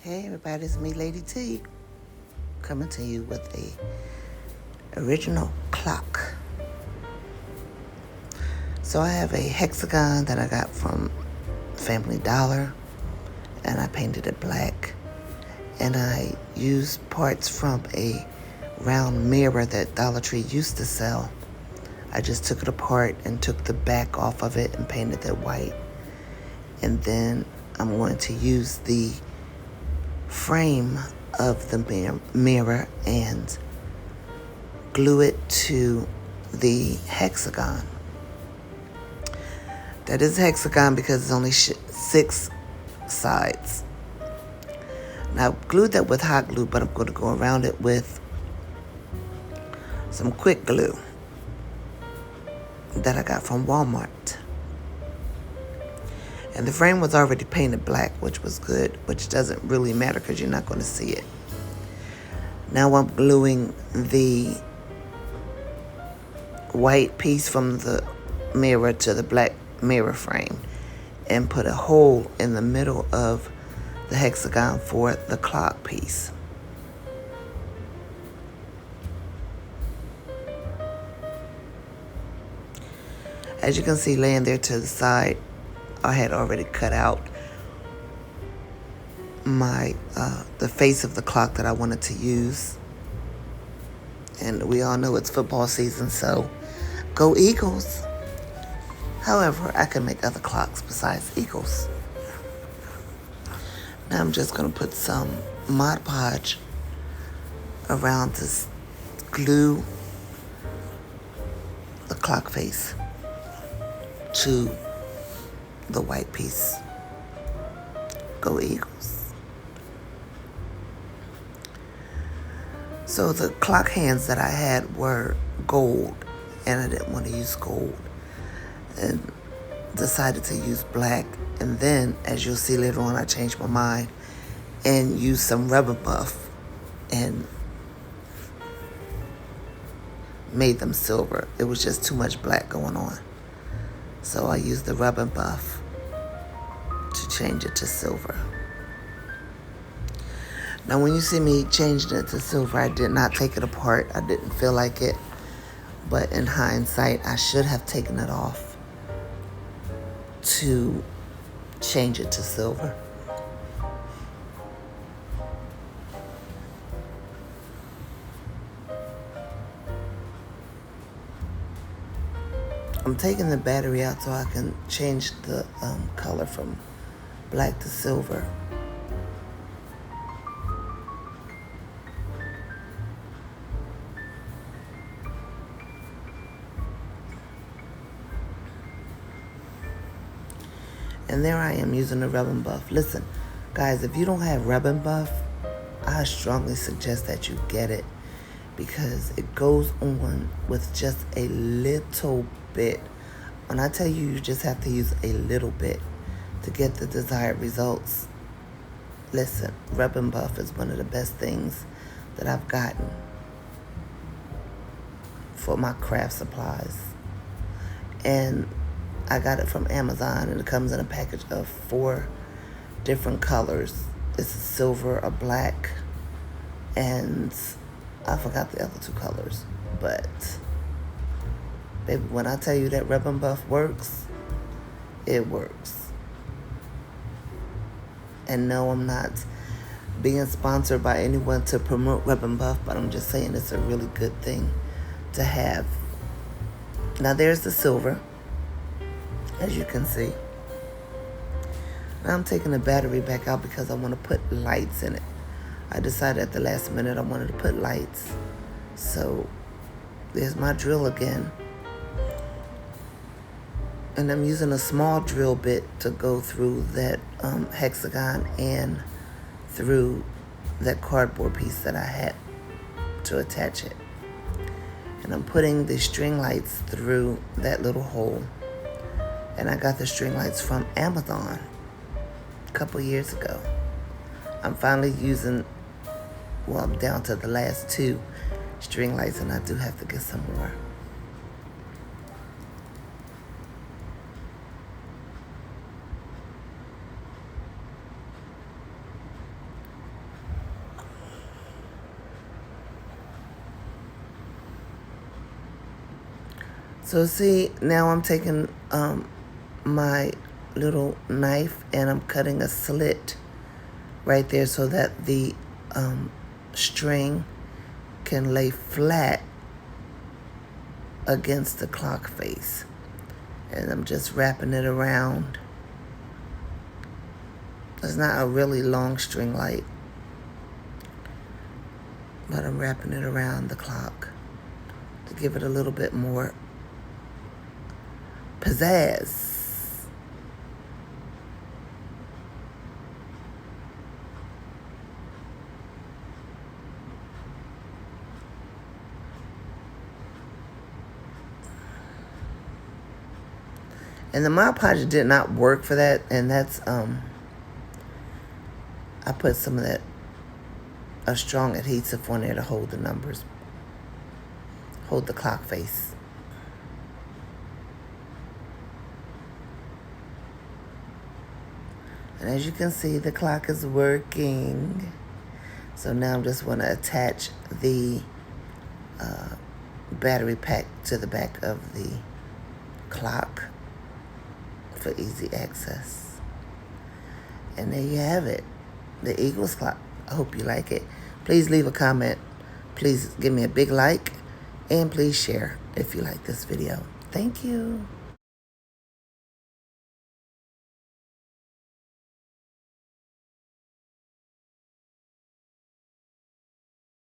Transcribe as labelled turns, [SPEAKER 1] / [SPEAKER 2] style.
[SPEAKER 1] Hey everybody, it's me, Lady T, coming to you with a original clock. So I have a hexagon that I got from Family Dollar, and I painted it black. And I used parts from a round mirror that Dollar Tree used to sell. I just took it apart and took the back off of it and painted it white. And then I'm going to use the frame of the mirror and glue it to the hexagon. That is a hexagon because it's only 6 sides. Now I've glued that with hot glue, but I'm going to go around it with some quick glue that I got from Walmart. And the frame was already painted black, which was good, which doesn't really matter because you're not going to see it. Now I'm gluing the white piece from the mirror to the black mirror frame and put a hole in the middle of the hexagon for the clock piece. As you can see laying there to the side, I had already cut out my the face of the clock that I wanted to use. And we all know it's football season, so go Eagles. However, I can make other clocks besides Eagles. Now I'm just going to put some Mod Podge around this glue the clock face to the white piece. Go Eagles. So the clock hands that I had were gold, and I didn't want to use gold, and decided to use black. And then, as you'll see later on, I changed my mind and used some rubber buff and made them silver. It was just too much black going on. So I used the rubber buff to change it to silver. Now when you see me changing it to silver, I did not take it apart. I didn't feel like it. But in hindsight, I should have taken it off to change it to silver. I'm taking the battery out so I can change the color from black to silver. And there I am using the rub and buff. Listen, guys, if you don't have rub and buff, I strongly suggest that you get it because it goes on with just a little bit. When I tell you, you just have to use a little bit to get the desired results. Listen, rub and buff is one of the best things that I've gotten for my craft supplies. And I got it from Amazon, and it comes in a package of 4 different colors. It's a silver, a black, and I forgot the other 2 colors. But, baby, when I tell you that rub and buff works, it works. And no, I'm not being sponsored by anyone to promote rub and buff, but I'm just saying it's a really good thing to have. Now there's the silver, as you can see. Now I'm taking the battery back out because I want to put lights in it. I decided at the last minute I wanted to put lights. So there's my drill again. And I'm using a small drill bit to go through that hexagon and through that cardboard piece that I had to attach it. And I'm putting the string lights through that little hole. And I got the string lights from Amazon a couple years ago. I'm finally using, well, I'm down to the last 2 string lights, and I do have to get some more. So see, now I'm taking my little knife and I'm cutting a slit right there so that the string can lay flat against the clock face. And I'm just wrapping it around. It's not a really long string light, but I'm wrapping it around the clock to give it a little bit more pizzazz. And the Mod Podge did not work for that, and that's I put some of that a strong adhesive on there to hold the numbers, hold the clock face. And as you can see, the clock is working. So now I'm just going to attach the battery pack to the back of the clock for easy access. And there you have it, the Eagles clock. I hope you like it. Please leave a comment. Please give me a big like. And please share if you like this video. Thank you.